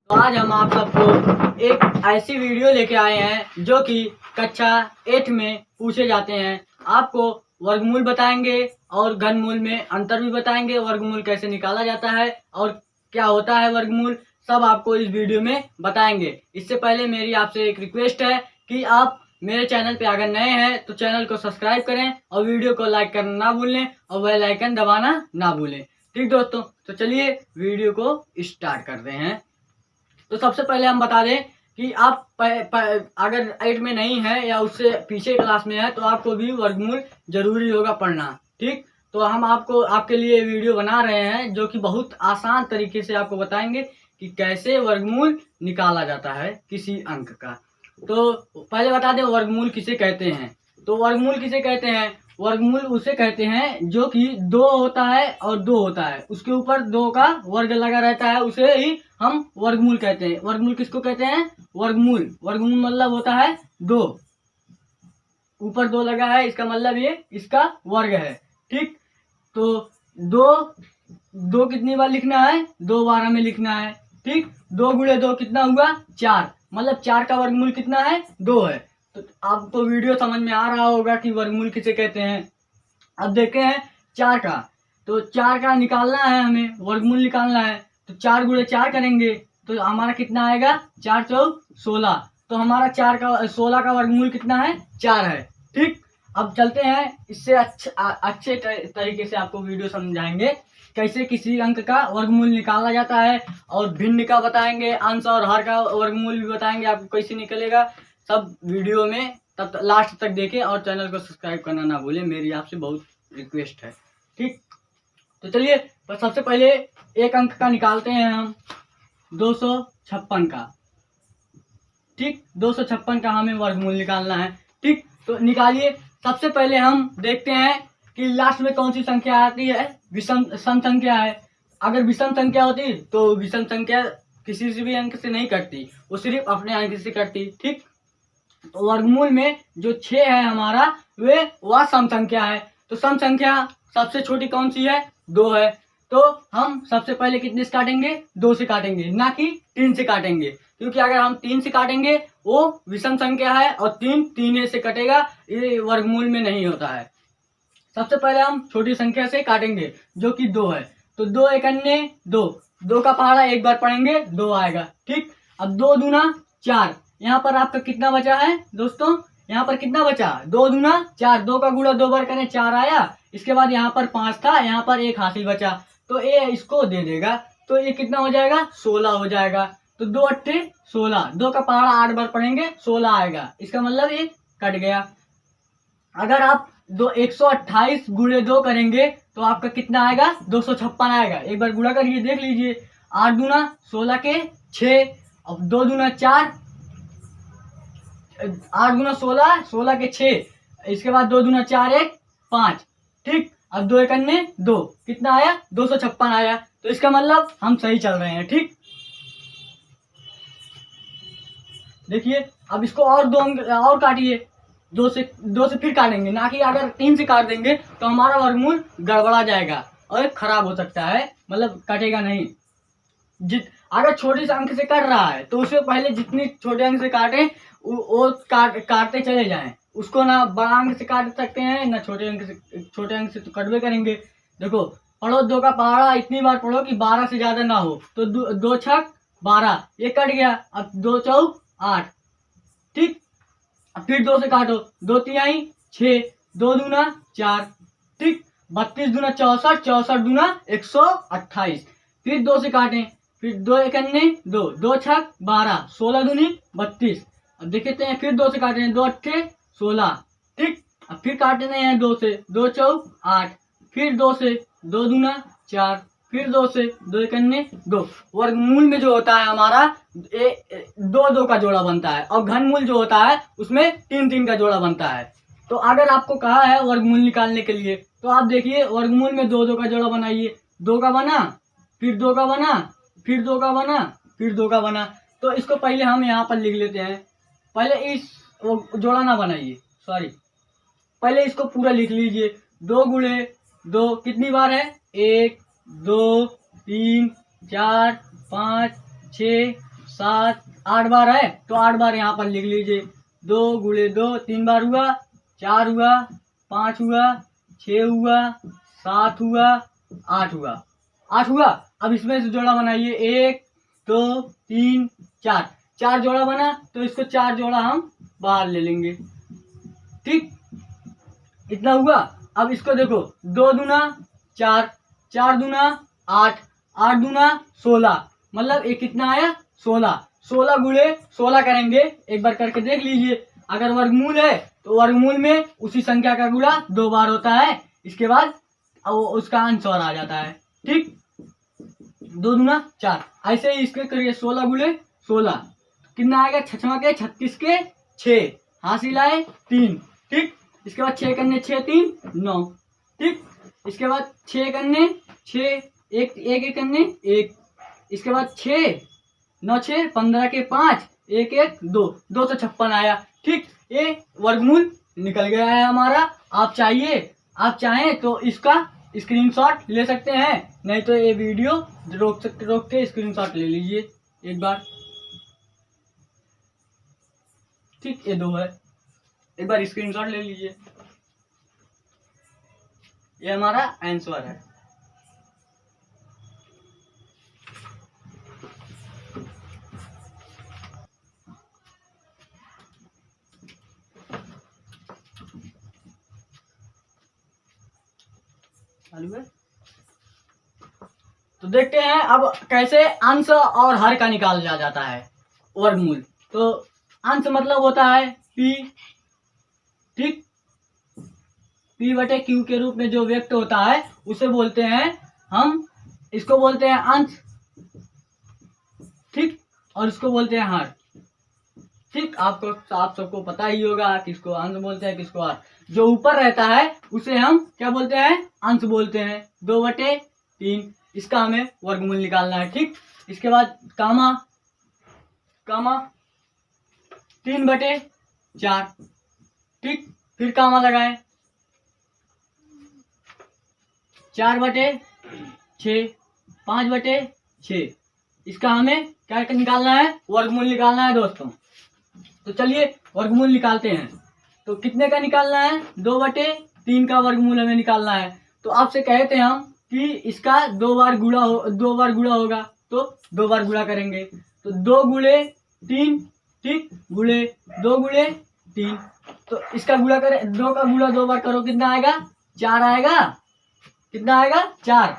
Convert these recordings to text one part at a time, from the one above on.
तो आज हम आप सबको एक ऐसी वीडियो लेके आए हैं जो कि कक्षा 8 में पूछे जाते हैं। आपको वर्गमूल बताएंगे और घनमूल में अंतर भी बताएंगे, वर्गमूल कैसे निकाला जाता है और क्या होता है वर्गमूल, सब आपको इस वीडियो में बताएंगे। इससे पहले मेरी आपसे एक रिक्वेस्ट है कि आप मेरे चैनल पे अगर नए हैं तो चैनल को सब्सक्राइब करें और वीडियो को लाइक करना ना भूलें और बेल आइकन दबाना ना भूलें। ठीक दोस्तों, तो चलिए वीडियो को स्टार्ट करते हैं। तो सबसे पहले हम बता दें कि आप अगर 8 में नहीं है या उससे पीछे क्लास में है तो आपको भी वर्गमूल जरूरी होगा पढ़ना। ठीक, तो हम आपको आपके लिए वीडियो बना रहे हैं जो कि बहुत आसान तरीके से आपको बताएंगे कि कैसे वर्गमूल निकाला जाता है किसी अंक का। तो पहले बता दें वर्गमूल किसे कहते हैं। तो वर्गमूल किसे कहते हैं? वर्गमूल उसे कहते हैं जो कि 2 होता है और 2 होता है, उसके ऊपर 2 का वर्ग लगा रहता है, उसे ही हम वर्गमूल कहते हैं। वर्गमूल किसको कहते हैं? वर्गमूल। वर्गमूल मतलब होता है 2, ऊपर 2 लगा है, इसका मतलब ये इसका वर्ग है। ठीक, तो 2 कितनी बार लिखना है? 2 बार में लिखना है। ठीक, 2 गुणे 2 कितना हुआ? 4, मतलब 4 का वर्गमूल कितना है? 2 है। तो आपको वीडियो समझ में आ रहा होगा कि वर्गमूल किसे कहते हैं। अब देखते हैं 4 का। तो 4 का निकालना है, हमें वर्गमूल निकालना है। तो 4 गुणे 4 करेंगे तो हमारा कितना आएगा? 4 चौक 16। तो हमारा 16 का वर्गमूल कितना है? 4 है। ठीक, अब चलते हैं इससे अच्छे तरीके से आपको वीडियो समझाएंगे कैसे किसी अंक का वर्गमूल निकाला जाता है, और भिन्न का बताएंगे, अंश और हर का वर्गमूल भी बताएंगे आपको कैसे निकलेगा, सब वीडियो में। तब तक लास्ट तक देखें और चैनल को सब्सक्राइब करना ना भूलें, मेरी आपसे बहुत रिक्वेस्ट है। ठीक, तो चलिए सबसे पहले एक अंक का निकालते हैं हम, 256 का। ठीक, 256 का हमें वर्गमूल निकालना है। ठीक, तो निकालिए। सबसे पहले हम देखते हैं कि लास्ट में कौन सी संख्या आती है। विषम सम संख्या है। अगर विषम संख्या होती तो विषम संख्या किसी से भी अंक से नहीं कटती, वो सिर्फ अपने अंक से कटती। ठीक, तो वर्गमूल में जो 6 है हमारा, वह सम संख्या है। तो सम संख्या सबसे छोटी कौन सी है? 2 है। तो हम सबसे पहले कितने से काटेंगे? 2 से काटेंगे, ना कि 3 से काटेंगे, क्योंकि अगर हम 3 से काटेंगे वो विषम संख्या है और 3 3 से कटेगा, ये वर्गमूल में नहीं होता है। सबसे पहले हम छोटी संख्या से काटेंगे जो कि 2 है। तो 2 एकन्ने 2, 2 का पहाड़ा एक बार पढ़ेंगे 2 आएगा। ठीक, अब 2 दूना 4, यहाँ पर आपका कितना बचा है दोस्तों? यहाँ पर कितना बचा? 2 दूना 4, 2 का गुणा 2 बार करें 4 आया। इसके बाद यहाँ पर 5 था, यहाँ पर 1 हासिल बचा, तो ये इसको दे देगा। तो ये कितना हो जाएगा? 16 हो जाएगा। तो 2 अट्ठे 16, 2 का पहाड़ा 8 बार पढ़ेंगे 16 आएगा, इसका मतलब ये कट गया। अगर आप 128 गुणे 2 करेंगे तो आपका कितना आएगा? 256 आएगा। एक बार गुणा करिए, देख लीजिए। 8 दूना 16 के 6, अब 2 दूना 4, 8 गुना 16, 16 के 6, इसके बाद 2 दूना 4 1 5। ठीक, अब 2 एकन्ने 2, कितना आया? 256 आया। तो इसका मतलब हम सही चल रहे हैं। ठीक, देखिए अब इसको और 2 अंक और काटिए। 2 से फिर काटेंगे, ना कि अगर 3 से काट देंगे तो हमारा वर्गमूल गड़बड़ा जाएगा और खराब हो सकता है, मतलब कटेगा नहीं। अगर छोटे से अंक से कट रहा है तो उससे पहले जितनी छोटे अंक से काटें वो काटते चले जाएं। उसको ना बड़ा अंक से काट सकते हैं ना छोटे अंक से तो कटवे करेंगे। देखो, पढ़ो 2 का पहाड़ा इतनी बार पढ़ो कि 12 से ज्यादा ना हो। तो 2 छक 12, ये कट गया। अब 2 चौक 8। ठीक, फिर 2 से काटो, 2 तिहाई 6, 2 दूना 4। ठीक, 32 दूना 64, 64 दूना 128। फिर 2 से काटें, फिर 2 एकन्ने 2, 2 छक 12, 16 दूनी 32। अब देखते हैं, फिर 2 से काटने, 2 अट्ठे 16। ठीक, अब फिर काटने हैं 2 से, 2 चौक 8, फिर 2 से, 2 दूना 4, फिर 2 से, 2 एकन्ने 2। वर्गमूल में जो होता है हमारा 2 का जोड़ा बनता है, और घनमूल जो होता है उसमें 3 का जोड़ा बनता है। तो अगर आपको कहा है वर्गमूल निकालने के लिए तो आप देखिए वर्गमूल में 2 का जोड़ा बनाइए। 2 का बना, फिर 2 का बना, फिर 2 का बना, फिर 2 का बना। तो इसको पहले हम यहाँ पर लिख लेते हैं। पहले इस जोड़ा ना बनाइए, सॉरी, पहले इसको पूरा लिख लीजिए। 2 गुणे 2 कितनी बार है? 1 2 3 4 5 6 7 8 बार है तो 8 बार यहाँ पर लिख लीजिए। 2 गुणे 2 3 बार हुआ, 4 हुआ, 5 हुआ, 6 हुआ, 7 हुआ, 8 हुआ, 8 हुआ। अब इसमें से जोड़ा बनाइए, 1 2 3 4, 4 जोड़ा बना तो इसको 4 जोड़ा हम बाहर ले लेंगे। ठीक, इतना हुआ। अब इसको देखो, 2 दूना 4, 4 दूना 8, 8 दूना 16, मतलब ये कितना आया 16। 16 गुणे 16 करेंगे, एक बार करके देख लीजिए। अगर वर्गमूल है तो वर्गमूल में उसी संख्या का गुणा 2 बार होता है, इसके बाद उसका अंश और आ जाता है। ठीक, 2 दूना 4, ऐसे ही इसके करिए। 16 गुणे 16 कितना आएगा, 6 के 36 के 6, हासिल आए 3। ठीक, इसके बाद 6 करने 6 3 9। ठीक, इसके बाद 6 करने 6 1 1 करने 1, इसके बाद 6 9 6 15 के 5 1 1 2, 256 आया। ठीक, ये वर्गमूल निकल गया है हमारा। आप चाहें तो इसका स्क्रीनशॉट ले सकते हैं, नहीं तो ये वीडियो रोक के स्क्रीनशॉट ले लीजिए एक बार। ठीक, ये 2 है, एक बार स्क्रीनशॉट ले लीजिए। ये हमारा आंसर है। तो देखते हैं अब कैसे अंश और हर का निकाला जाता है वर्गमूल। तो अंश मतलब होता है P। ठीक, P/Q के रूप में जो व्यक्त होता है उसे बोलते हैं हम, इसको बोलते हैं अंश। ठीक, और इसको बोलते हैं हर। ठीक, आप सबको पता ही होगा किसको अंश बोलते हैं किसको हर। जो ऊपर रहता है उसे हम क्या बोलते हैं, अंश बोलते हैं। 2/3, इसका हमें वर्गमूल निकालना है। ठीक, इसके बाद कामा 3/4। ठीक, फिर कामा लगाएं, 4/6, 5/6, इसका हमें क्या निकालना है, वर्गमूल निकालना है दोस्तों। तो चलिए वर्गमूल निकालते हैं। तो कितने का निकालना है, 2/3 का वर्गमूल हमें निकालना है। तो आपसे कहे थे हम कि इसका 2 बार गुणा होगा, तो 2 बार गुणा करेंगे। तो 2 गुणे 3, ठीक, गुणे 2 गुणे 3, तो इसका गुणा करें, 2 का गुणा 2 बार करो, कितना आएगा 4 आएगा। कितना आएगा 4।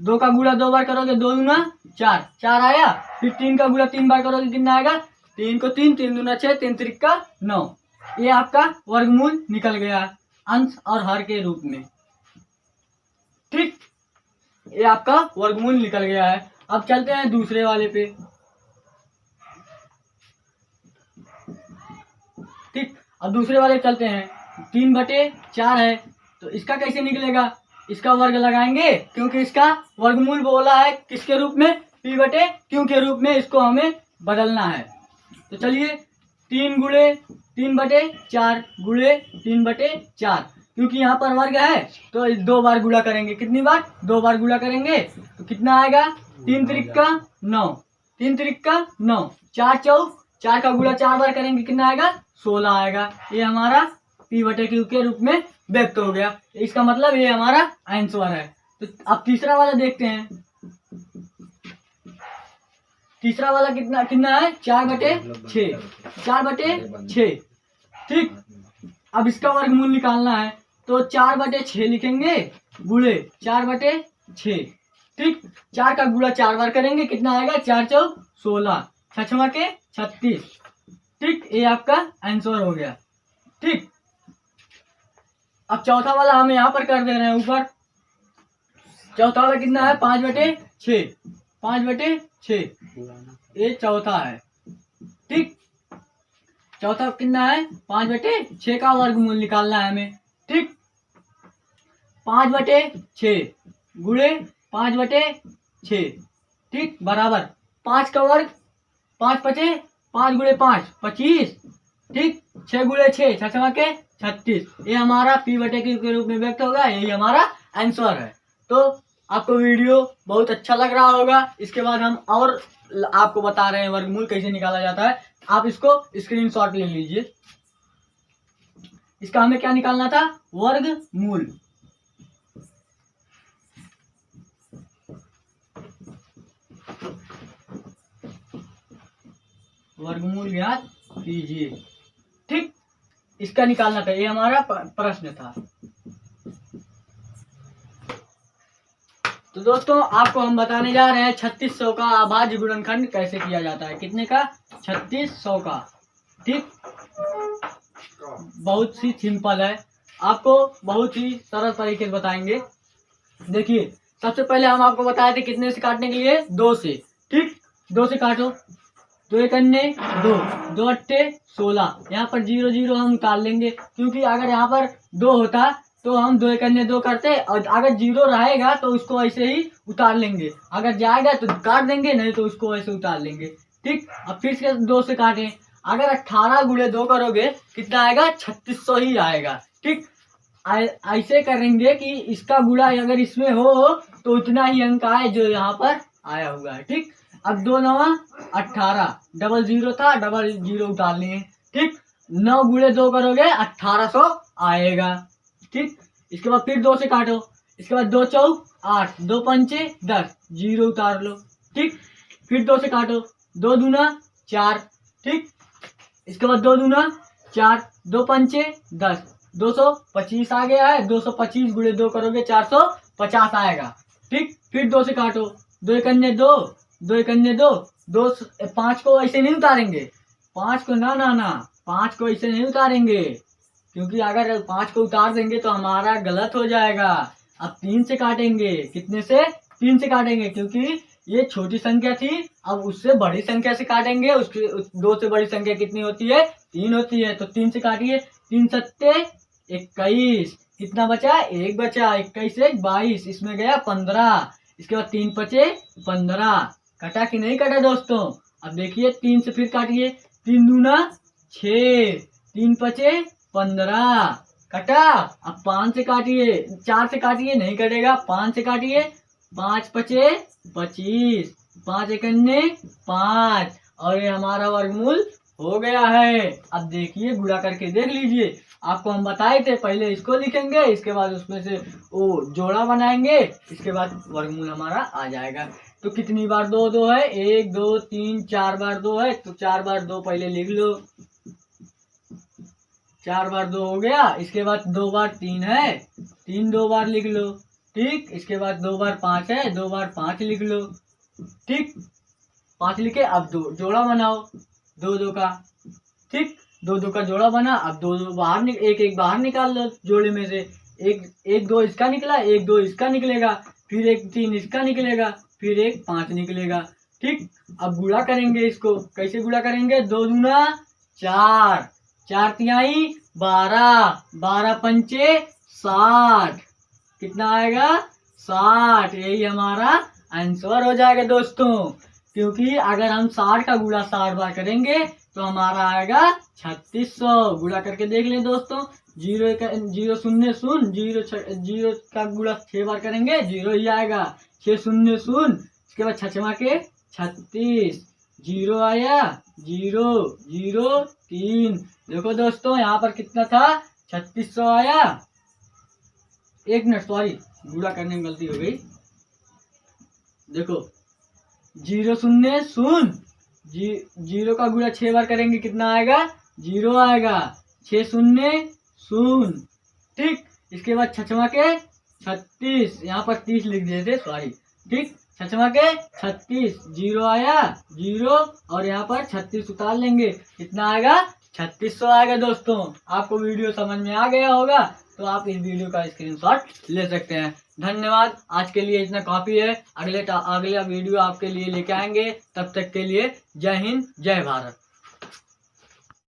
2 का गुणा 2 बार करोगे, 2 दूना 4, 4 आया। फिर 3 का गुणा 3 बार करोगे, कितना आएगा 3 को 3, 3 दूना 6, 3 त्रिका 9। ये आपका वर्गमूल निकल गया अंश और हर के रूप में। ठीक, ये आपका वर्गमूल निकल गया है। अब चलते हैं दूसरे वाले पे। ठीक, अब दूसरे वाले चलते हैं। 3/4 है, तो इसका कैसे निकलेगा, इसका वर्ग लगाएंगे, क्योंकि इसका वर्गमूल बोला है किसके रूप में, P/Q के रूप में इसको हमें बदलना है। तो चलिए 3 गुणे 3/4 गुणे 3/4, क्योंकि यहाँ पर वर्ग है तो 2 बार गुणा करेंगे। कितनी बार, 2 बार गुणा करेंगे, तो कितना आएगा 3 त्रिका 9, 3 त्रिका 9, 4 चौक 4 का गुणा 4 बार करेंगे, कितना आएगा 16 आएगा। ये हमारा P/Q के रूप में व्यक्त हो गया। इसका मतलब ये हमारा आंसर है। तो अब तीसरा वाला देखते हैं। तीसरा वाला कितना है, 4/6, 4/6। ठीक, अब इसका वर्गमूल निकालना है, तो 4/6 लिखेंगे गुणे 4/6। ठीक, 4 का गुणा 4 बार करेंगे, कितना आएगा 4 चौक 16, 6 के 36। ठीक, ये आपका आंसर हो गया। ठीक, अब चौथा वाला हम यहाँ पर कर दे रहे हैं ऊपर। चौथा वाला कितना है, 5/6, 5/6, ये चौथा है। ठीक, चौथा कितना है, 5/6 का वर्गमूल निकालना है हमें। ठीक, 5/6 गुणे 5/6, ठीक, बराबर 5 का वर्ग 5×5, 5 गुणे 5 25। ठीक, 6 गुणे 6, 6 के 36। ये हमारा P/Q के रूप में व्यक्त होगा, यही हमारा आंसर है। तो आपको वीडियो बहुत अच्छा लग रहा होगा। इसके बाद हम और आपको बता रहे हैं वर्गमूल कैसे निकाला जाता है। आप इसको स्क्रीनशॉट ले लीजिए। इसका हमें क्या निकालना था, वर्गमूल। वर्गमूल ज्ञात कीजिए। ठीक, इसका निकालना था, ये हमारा प्रश्न था। तो दोस्तों आपको हम बताने जा रहे हैं 3600 का अभाज्य गुणनखंड कैसे किया जाता है। कितने का, 3600 का। ठीक, बहुत सी सिंपल है, आपको बहुत ही सरल तरीके से बताएंगे। देखिए सबसे पहले हम आपको बताए थे कितने से काटने के लिए, 2 से। ठीक, 2 से काटो, 2 एक अन्य 2, 2 अट्ठे 16। यहाँ पर 0 0 हम उतार लेंगे, क्योंकि अगर यहाँ पर 2 होता तो हम 2 एक अन्य 2 करते, और अगर 0 रहेगा तो उसको ऐसे ही उतार लेंगे। अगर जाएगा तो काट देंगे, नहीं तो उसको ऐसे उतार लेंगे। ठीक, अब फिर से 2 से काटें। अगर 18 गुणे 2 करोगे कितना आएगा, 3600 ही आएगा। ठीक, ऐसे करेंगे कि इसका गुणा अगर इसमें हो तो उतना ही अंक आए जो यहाँ पर आया हुआ है। ठीक, अब 2 9 18, डबल 0 था, डबल 0 उतार लिए। ठीक, 9 गुणे 2 करोगे 1800 आएगा। ठीक, इसके बाद फिर 2 से काटो। इसके बाद 2 4 8, 2 पंचे 10, 0 उतार लो। ठीक, फिर 2 से काटो, 2 दूना 4। ठीक, इसके बाद 2 दूना 4, 2 पंचे 10, 225 आ गया है। 225 गुणे 2 करोगे 450 आएगा। ठीक, फिर 2 से काटो, 2 एक अन्य 2, 2 एक अन्य 2, 2 5 को ऐसे नहीं उतारेंगे। 5 को ना ना ना 5 को ऐसे नहीं उतारेंगे, क्योंकि अगर 5 को उतार देंगे तो हमारा गलत हो जाएगा। अब 3 से काटेंगे, कितने से, 3 से काटेंगे, क्योंकि ये छोटी संख्या थी। अब उससे बड़ी संख्या से काटेंगे, उसकी 2 से बड़ी संख्या कितनी होती है, 3 होती है। तो 3 से काटिए, 3 सत्ते 21, कितना बचा, 1 बचा, 21 1 22, इसमें गया 15। इसके बाद 3 पचे 15, कटा कि नहीं कटा दोस्तों। अब देखिए 3 से फिर काटिए, 3 दूना 6, 3 पचे 15, कटा। अब 5 से काटिए, 4 से काटिए, नहीं कटेगा, 5 से काटिए, 5 पचे 25, 5 एक अन्य 5, और ये हमारा वर्गमूल हो गया है। अब देखिए गुणा करके देख लीजिए। आपको हम बताए थे पहले इसको लिखेंगे, इसके बाद उसमें से वो जोड़ा बनाएंगे, इसके बाद वर्गमूल हमारा आ जाएगा। तो कितनी बार 2 2 है, 1 2 3 4 बार 2 है, तो 4 बार 2 पहले लिख लो। 4 बार 2 हो गया। इसके बाद 2 बार 3 है, 3 2 बार लिख लो। ठीक, इसके बाद 2 बार 5 है, 2 बार 5 लिख लो। ठीक, 5 लिखे, अब 2 जोड़ा बनाओ, 2 2 का। ठीक, 2 2 का जोड़ा बना। अब 2 2 बाहर एक एक बाहर निकाल लो जोड़े में से। एक 2 इसका निकला, 1 2 इसका निकलेगा, फिर 1 3 इसका निकलेगा, फिर 1 5 निकलेगा। ठीक, अब गुणा करेंगे इसको। कैसे गुणा करेंगे, 2 दूना 4, 4 तिहाई 12, 12 पंचे 60, कितना आएगा, 60। यही हमारा आंसर हो जाएगा दोस्तों। क्योंकि अगर हम 60 का गुणा 60 बार करेंगे तो हमारा आएगा 3600। गुणा करके देख लें दोस्तों। 0 0 0 0 0 0 का गुणा 6 बार करेंगे, 0 ही आएगा। 6 0 0, इसके बाद 6 के 36, 0 आया, 0 0 3। देखो दोस्तों यहाँ पर कितना था, 3600 आया। 1 मिनट, सॉरी, गुणा करने में गलती हो गई। देखो 0 0 0, 0 का गुणा 6 बार करेंगे, कितना आएगा, 0 आएगा। 6 0 0। ठीक, इसके बाद 6 के 36, यहाँ पर 30 लिख दिए थे, सॉरी। ठीक, 6 के 36, 0 आया, 0, और यहाँ पर 36 उतार लेंगे, कितना आएगा, 3600 आएगा। दोस्तों आपको वीडियो समझ में आ गया होगा, तो आप इस वीडियो का स्क्रीनशॉट ले सकते हैं। धन्यवाद, आज के लिए इतना काफी है। अगला वीडियो आपके लिए लेके आएंगे। तब तक के लिए जय हिंद, जय भारत।